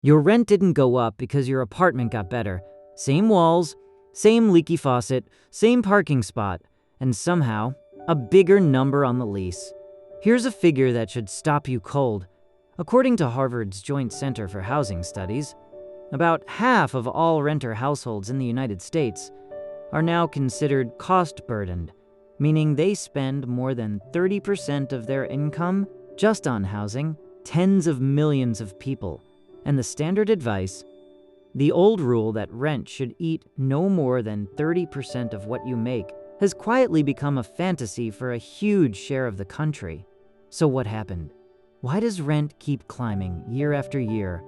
Your rent didn't go up because your apartment got better. Same walls, same leaky faucet, same parking spot, and somehow, a bigger number on the lease. Here's a figure that should stop you cold. According to Harvard's Joint Center for Housing Studies, about half of all renter households in the United States are now considered cost-burdened, meaning they spend more than 30% of their income just on housing tens of millions of people. And the standard advice, the old rule that rent should eat no more than 30% of what you make, has quietly become a fantasy for a huge share of the country. So what happened? Why does rent keep climbing year after year,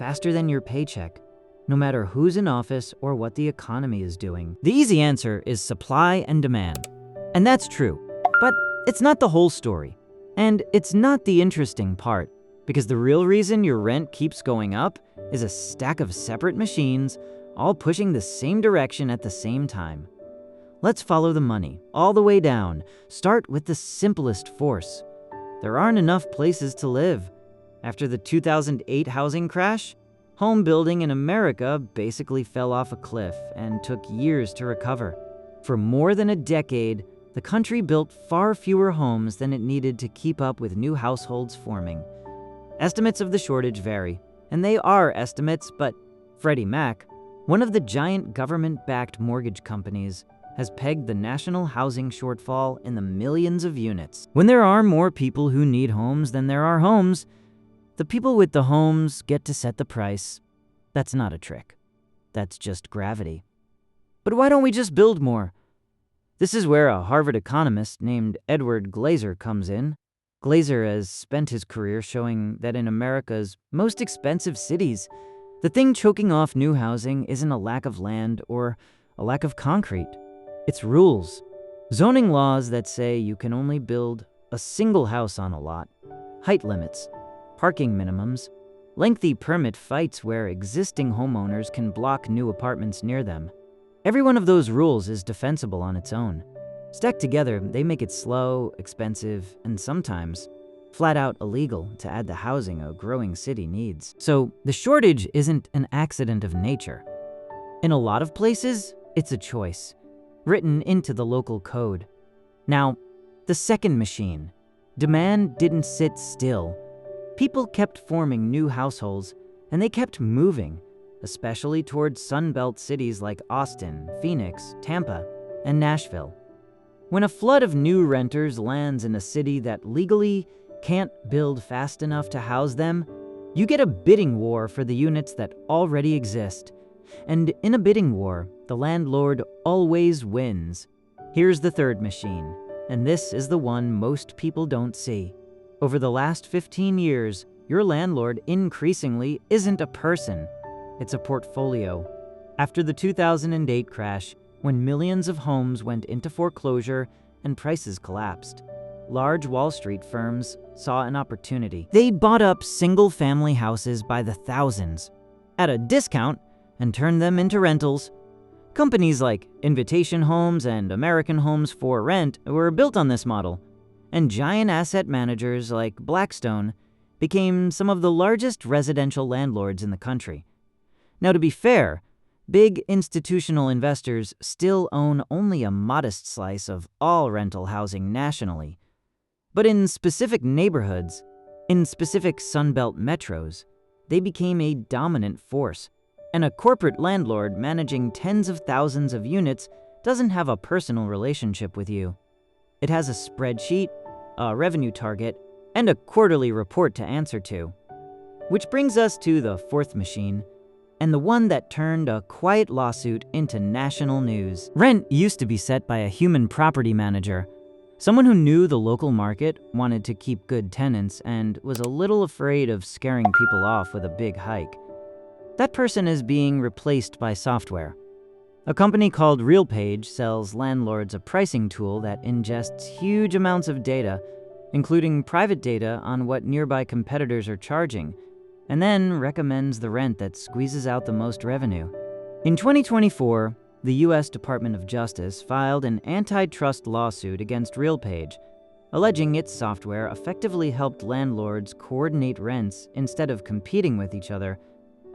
faster than your paycheck, no matter who's in office or what the economy is doing? The easy answer is supply and demand. And that's true, but it's not the whole story. And it's not the interesting part, because the real reason your rent keeps going up is a stack of separate machines all pushing the same direction at the same time. Let's follow the money all the way down. Start with the simplest force. There aren't enough places to live. After the 2008 housing crash, home building in America basically fell off a cliff and took years to recover. For more than a decade, the country built far fewer homes than it needed to keep up with new households forming. Estimates of the shortage vary, and they are estimates, but Freddie Mac, one of the giant government-backed mortgage companies, has pegged the national housing shortfall in the millions of units. When there are more people who need homes than there are homes, the people with the homes get to set the price. That's not a trick. That's just gravity. But why don't we just build more? This is where a Harvard economist named Edward Glaeser comes in. Glaeser has spent his career showing that in America's most expensive cities, the thing choking off new housing isn't a lack of land or a lack of concrete. It's rules. Zoning laws that say you can only build a single house on a lot, height limits, parking minimums, lengthy permit fights where existing homeowners can block new apartments near them. Every one of those rules is defensible on its own. Stacked together, they make it slow, expensive, and sometimes flat out illegal to add the housing a growing city needs. So the shortage isn't an accident of nature. In a lot of places, it's a choice, written into the local code. Now, the second machine. Demand didn't sit still. People kept forming new households, and they kept moving, especially towards Sunbelt cities like Austin, Phoenix, Tampa, and Nashville. When a flood of new renters lands in a city that legally can't build fast enough to house them, you get a bidding war for the units that already exist. And in a bidding war, the landlord always wins. Here's the third machine, and this is the one most people don't see. Over the last 15 years, your landlord increasingly isn't a person. It's a portfolio. After the 2008 crash, when millions of homes went into foreclosure and prices collapsed, large Wall Street firms saw an opportunity. They bought up single-family houses by the thousands at a discount and turned them into rentals. Companies like Invitation Homes and American Homes for Rent were built on this model, and giant asset managers like Blackstone became some of the largest residential landlords in the country. Now, to be fair, big institutional investors still own only a modest slice of all rental housing nationally. But in specific neighborhoods, in specific Sunbelt metros, they became a dominant force. And a corporate landlord managing tens of thousands of units doesn't have a personal relationship with you. It has a spreadsheet, a revenue target, and a quarterly report to answer to. Which brings us to the fourth machine, and the one that turned a quiet lawsuit into national news. Rent used to be set by a human property manager, someone who knew the local market, wanted to keep good tenants, and was a little afraid of scaring people off with a big hike. That person is being replaced by software. A company called RealPage sells landlords a pricing tool that ingests huge amounts of data, including private data on what nearby competitors are charging, and then recommends the rent that squeezes out the most revenue. In 2024, the U.S. Department of Justice filed an antitrust lawsuit against RealPage, alleging its software effectively helped landlords coordinate rents instead of competing with each other,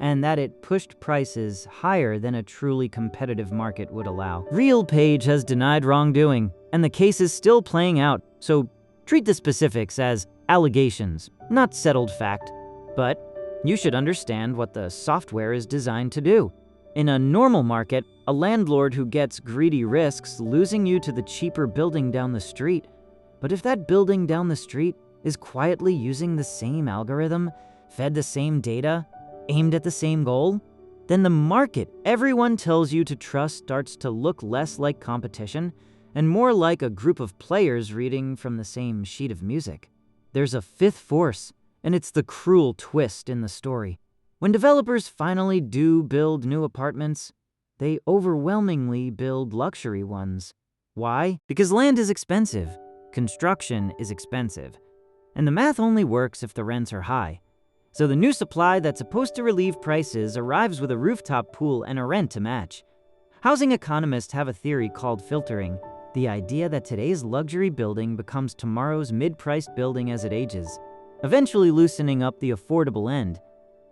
and that it pushed prices higher than a truly competitive market would allow. RealPage has denied wrongdoing, and the case is still playing out, so treat the specifics as allegations, not settled fact. But you should understand what the software is designed to do. In a normal market, a landlord who gets greedy risks losing you to the cheaper building down the street. But if that building down the street is quietly using the same algorithm, fed the same data, aimed at the same goal, then the market everyone tells you to trust starts to look less like competition and more like a group of players reading from the same sheet of music. There's a fifth force, and it's the cruel twist in the story. When developers finally do build new apartments, they overwhelmingly build luxury ones. Why? Because land is expensive, construction is expensive, and the math only works if the rents are high. So the new supply that's supposed to relieve prices arrives with a rooftop pool and a rent to match. Housing economists have a theory called filtering, the idea that today's luxury building becomes tomorrow's mid-priced building as it ages, eventually loosening up the affordable end.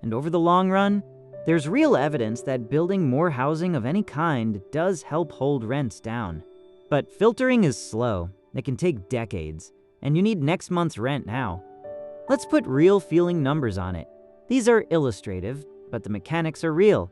And over the long run, there's real evidence that building more housing of any kind does help hold rents down. But filtering is slow, it can take decades, and you need next month's rent now. Let's put real feeling numbers on it. These are illustrative, but the mechanics are real.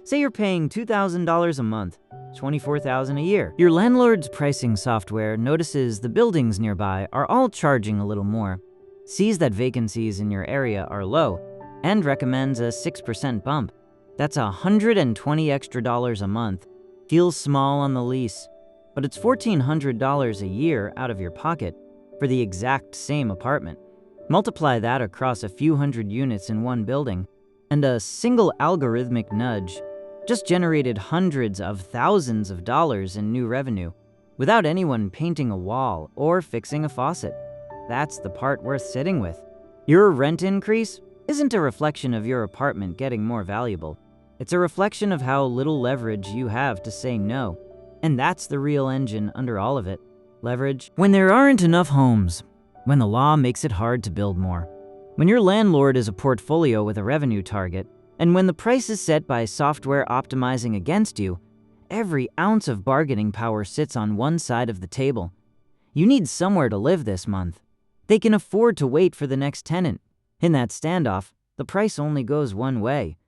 Say you're paying $2,000 a month, $24,000 a year. Your landlord's pricing software notices the buildings nearby are all charging a little more, sees that vacancies in your area are low, and recommends a 6% bump. That's $120 extra a month. Feels small on the lease, but it's $1,400 a year out of your pocket for the exact same apartment. Multiply that across a few hundred units in one building, and a single algorithmic nudge just generated hundreds of thousands of dollars in new revenue without anyone painting a wall or fixing a faucet. That's the part worth sitting with. Your rent increase isn't a reflection of your apartment getting more valuable. It's a reflection of how little leverage you have to say no. And that's the real engine under all of it. Leverage. When there aren't enough homes, when the law makes it hard to build more, when your landlord is a portfolio with a revenue target, and when the price is set by software optimizing against you, every ounce of bargaining power sits on one side of the table. You need somewhere to live this month. They can afford to wait for the next tenant. In that standoff, the price only goes one way.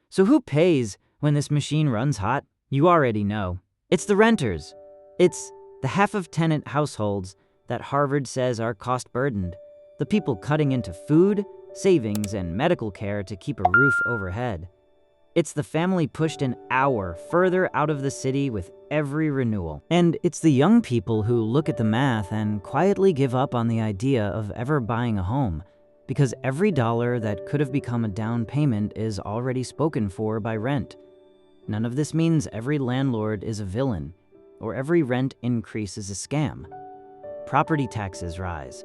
So who pays when this machine runs hot? You already know. It's the renters. It's the half of tenant households that Harvard says are cost-burdened, the people cutting into food, savings, and medical care to keep a roof overhead. It's the family pushed an hour further out of the city with every renewal. And it's the young people who look at the math and quietly give up on the idea of ever buying a home, because every dollar that could have become a down payment is already spoken for by rent. None of this means every landlord is a villain, or every rent increase is a scam. Property taxes rise.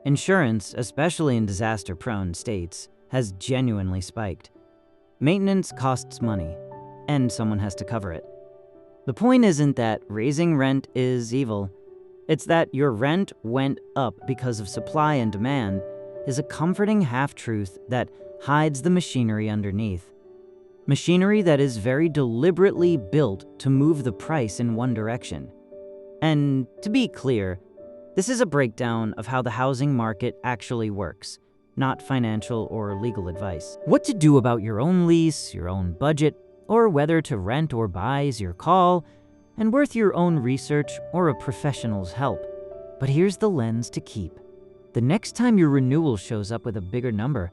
Insurance, especially in disaster-prone states, has genuinely spiked. Maintenance costs money, and someone has to cover it. The point isn't that raising rent is evil. It's that your rent went up because of supply and demand is a comforting half-truth that hides the machinery underneath. Machinery that is very deliberately built to move the price in one direction. And to be clear, this is a breakdown of how the housing market actually works, not financial or legal advice. What to do about your own lease, your own budget, or whether to rent or buy is your call, and worth your own research or a professional's help. But here's the lens to keep. The next time your renewal shows up with a bigger number,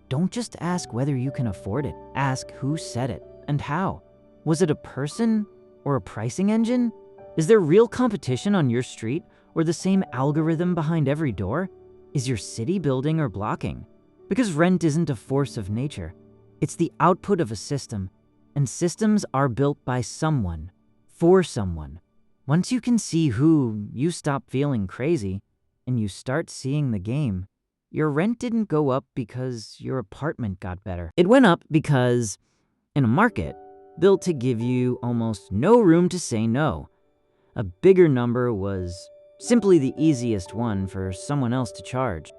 don't just ask whether you can afford it. Ask who said it and how. Was it a person or a pricing engine? Is there real competition on your street or the same algorithm behind every door? Is your city building or blocking? Because rent isn't a force of nature. It's the output of a system, and systems are built by someone, for someone. Once you can see who, you stop feeling crazy, and you start seeing the game. Your rent didn't go up because your apartment got better. It went up because, in a market built to give you almost no room to say no, a bigger number was simply the easiest one for someone else to charge.